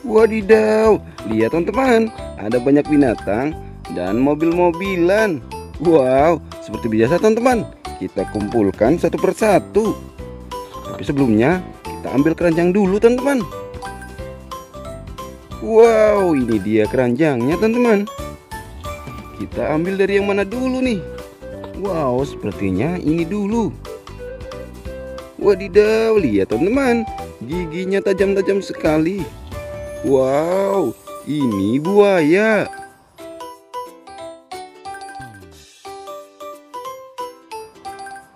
Wadidaw, lihat teman-teman, ada banyak binatang dan mobil-mobilan. Wow, seperti biasa teman-teman, kita kumpulkan satu persatu. Tapi sebelumnya, kita ambil keranjang dulu teman-teman. Wow, ini dia keranjangnya teman-teman. Kita ambil dari yang mana dulu nih? Wow, sepertinya ini dulu. Wadidaw, lihat teman-teman, giginya tajam-tajam sekali. Wow, ini buaya.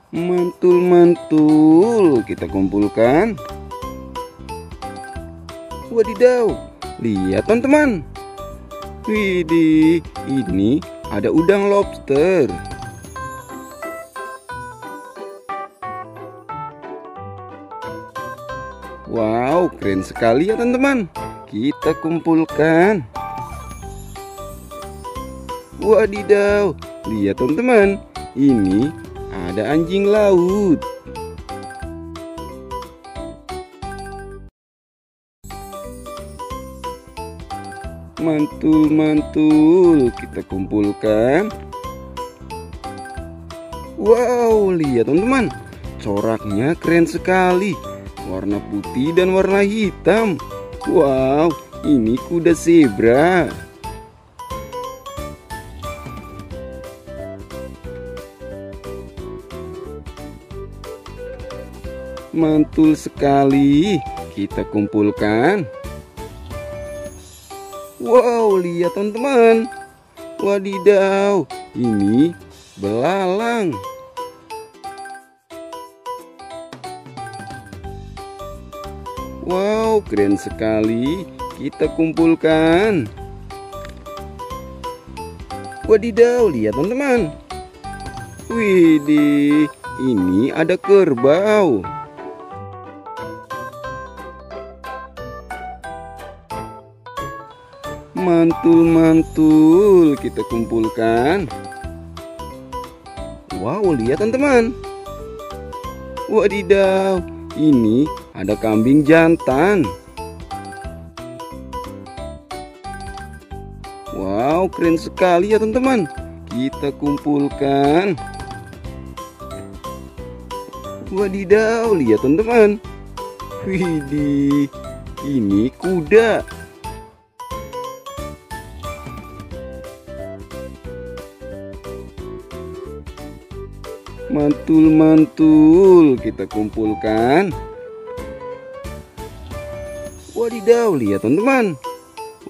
Mantul-mantul, kita kumpulkan. Wadidaw, lihat teman-teman. Widih, ini ada udang lobster. Wow, keren sekali ya teman-teman. Kita kumpulkan. Wadidaw, lihat teman-teman, ini ada anjing laut. Mantul-mantul, kita kumpulkan. Wow, lihat teman-teman, coraknya keren sekali. Warna putih dan warna hitam. Wow, ini kuda zebra. Mantul sekali, kita kumpulkan. Wow, lihat teman-teman. Wadidaw, ini belalang. Wow, keren sekali. Kita kumpulkan. Wadidaw, lihat teman-teman. Widih, ini ada kerbau. Mantul-mantul, kita kumpulkan. Wow, lihat teman-teman. Wadidaw, ini ada kambing jantan. Wow, keren sekali ya teman-teman. Kita kumpulkan. Wadidaw, lihat teman-teman. Widih, ini kuda. Mantul-mantul, kita kumpulkan. Wadidaw, lihat teman-teman.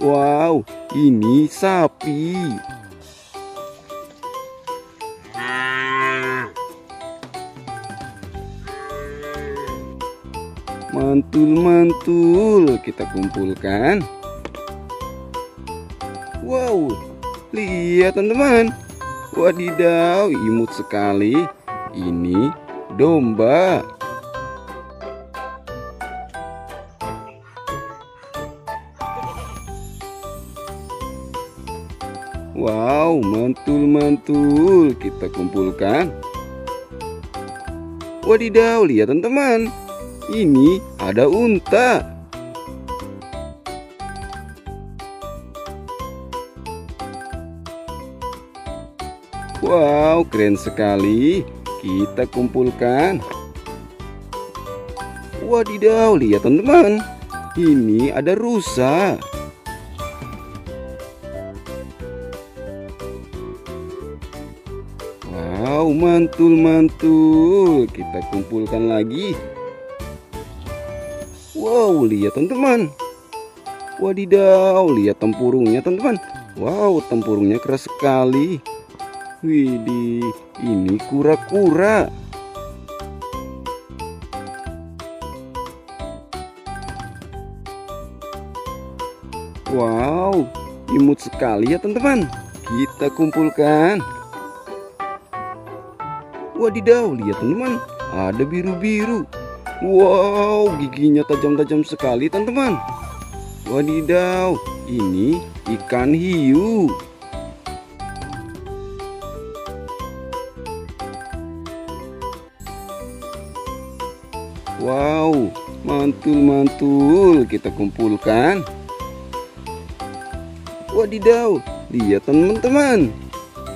Wow, ini sapi. Mantul-mantul, kita kumpulkan. Wow, lihat teman-teman. Wadidaw, imut sekali. Ini domba. Wow, mantul-mantul, kita kumpulkan. Wadidaw, lihat teman-teman. Ini ada unta. Wow, keren sekali. Kita kumpulkan. Wadidaw, lihat teman-teman. Ini ada rusa. Wow, mantul-mantul. Kita kumpulkan lagi. Wow, lihat teman-teman. Wadidaw, lihat tempurungnya teman-teman. Wow, tempurungnya keras sekali. Widih, ini kura-kura. Wow, imut sekali ya teman-teman. Kita kumpulkan. Wadidaw, lihat teman-teman, ada biru-biru. Wow, giginya tajam-tajam sekali teman-teman. Wadidaw, ini ikan hiu. Wow, mantul-mantul kita kumpulkan. Wadidaw, lihat teman-teman.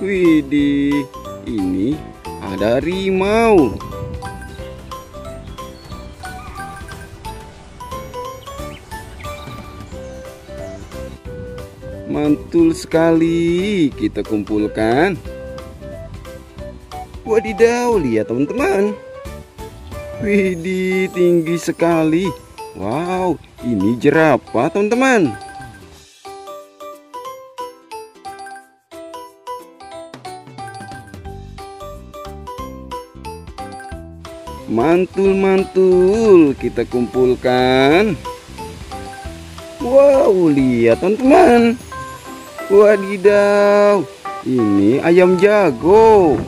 Widih, ini ada harimau. Mantul sekali, kita kumpulkan. Wadidaw, lihat teman-teman. Widih, tinggi sekali. Wow, ini jerapah teman-teman. Mantul-mantul, kita kumpulkan. Wow, lihat teman-teman. Wadidaw, ini ayam jago.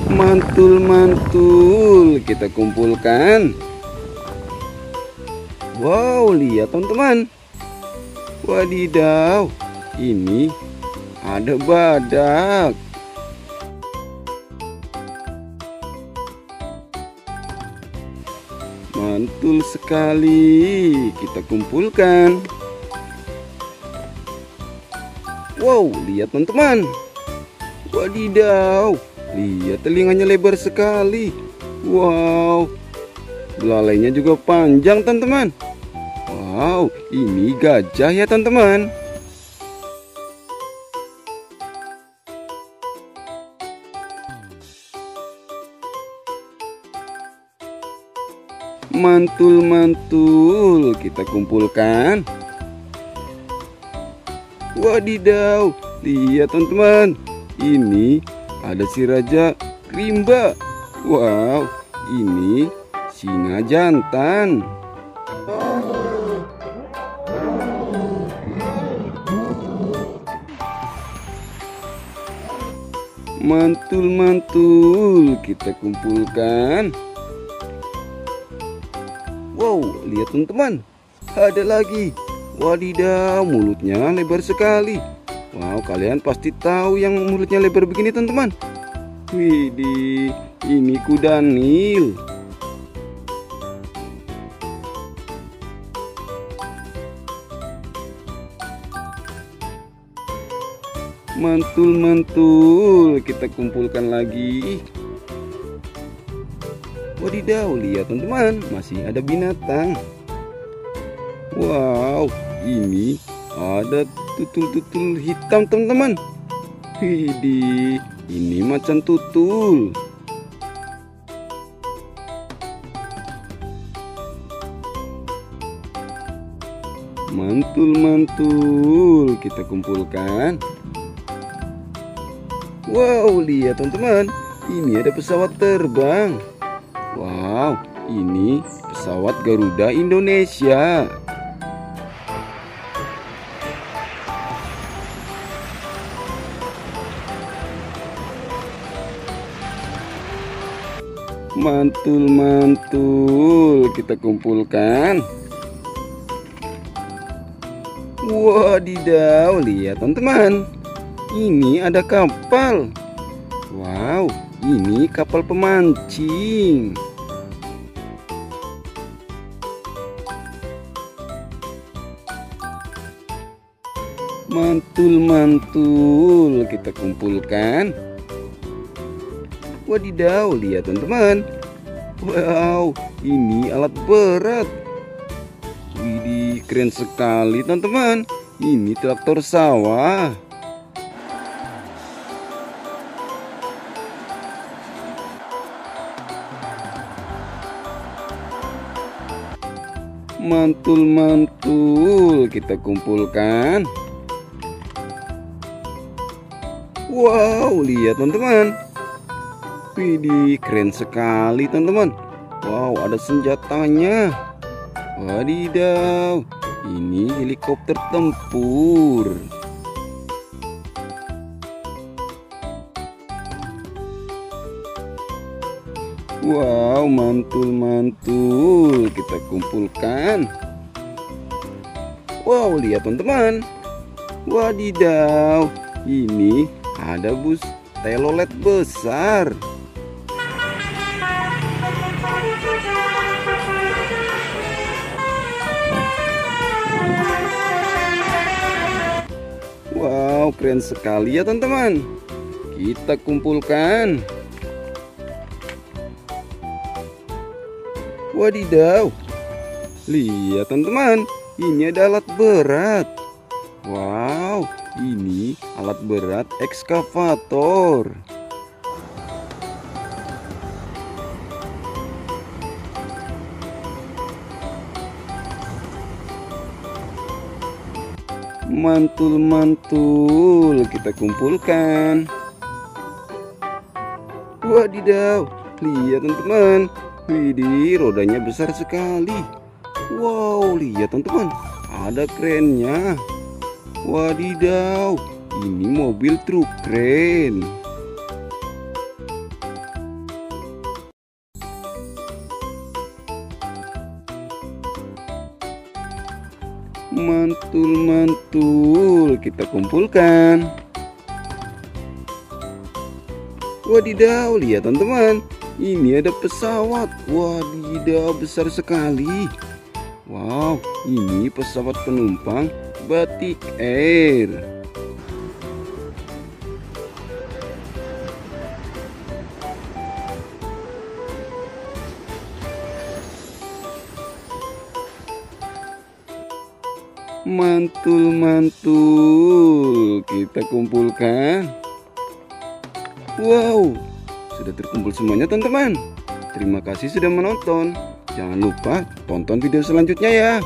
Mantul-mantul, kita kumpulkan. Wow, lihat teman-teman. Wadidaw, ini ada badak. Mantul sekali, kita kumpulkan. Wow, lihat teman-teman. Wadidaw, lihat telinganya lebar sekali. Wow, belalainya juga panjang teman-teman. Wow, ini gajah ya teman-teman. Mantul-mantul, kita kumpulkan. Wadidaw, lihat teman-teman. Ini ada si raja rimba. Wow, ini singa jantan. Mantul-mantul, kita kumpulkan. Wow, lihat teman-teman, ada lagi. Wadidaw, mulutnya lebar sekali. Wow, kalian pasti tahu yang mulutnya lebar begini teman-teman. Widih, ini kuda Nil. Mantul-mantul, kita kumpulkan lagi. Wadidaw, lihat teman-teman, masih ada binatang. Wow, ini ada tutul-tutul hitam teman-teman. Widih, ini macan tutul. Mantul-mantul, kita kumpulkan. Wow, lihat teman-teman, ini ada pesawat terbang. Wow, ini pesawat Garuda Indonesia. Mantul-mantul, kita kumpulkan. Wadidaw, lihat teman-teman, ini ada kapal. Wow, ini kapal pemancing. Mantul-mantul, kita kumpulkan. Wadidaw, lihat teman-teman. Wow, ini alat berat. Widih, keren sekali teman-teman. Ini traktor sawah. Mantul-mantul, kita kumpulkan. Wow, lihat teman-teman. Widih, keren sekali teman-teman. Wow, ada senjatanya. Wadidaw, ini helikopter tempur. Wow, mantul-mantul, kita kumpulkan. Wow, lihat teman-teman. Wadidaw, ini ada bus telolet besar. Wow, keren sekali ya teman-teman. Kita kumpulkan. Wadidaw. Lihat teman-teman, ini ada alat berat. Wow, ini alat berat ekskavator. Mantul-mantul kita kumpulkan. Wadidaw, lihat teman-teman. Widih, rodanya besar sekali. Wow, lihat teman-teman, ada krennya. Wadidaw, ini mobil truk kren. Mantul-mantul kita kumpulkan. Wadidaw, lihat teman-teman, ini ada pesawat. Wadidaw, besar sekali. Wow, ini pesawat penumpang Batik Air. Mantul-mantul kita kumpulkan. Wow, sudah terkumpul semuanya teman-teman. Terima kasih sudah menonton. Jangan lupa tonton video selanjutnya ya.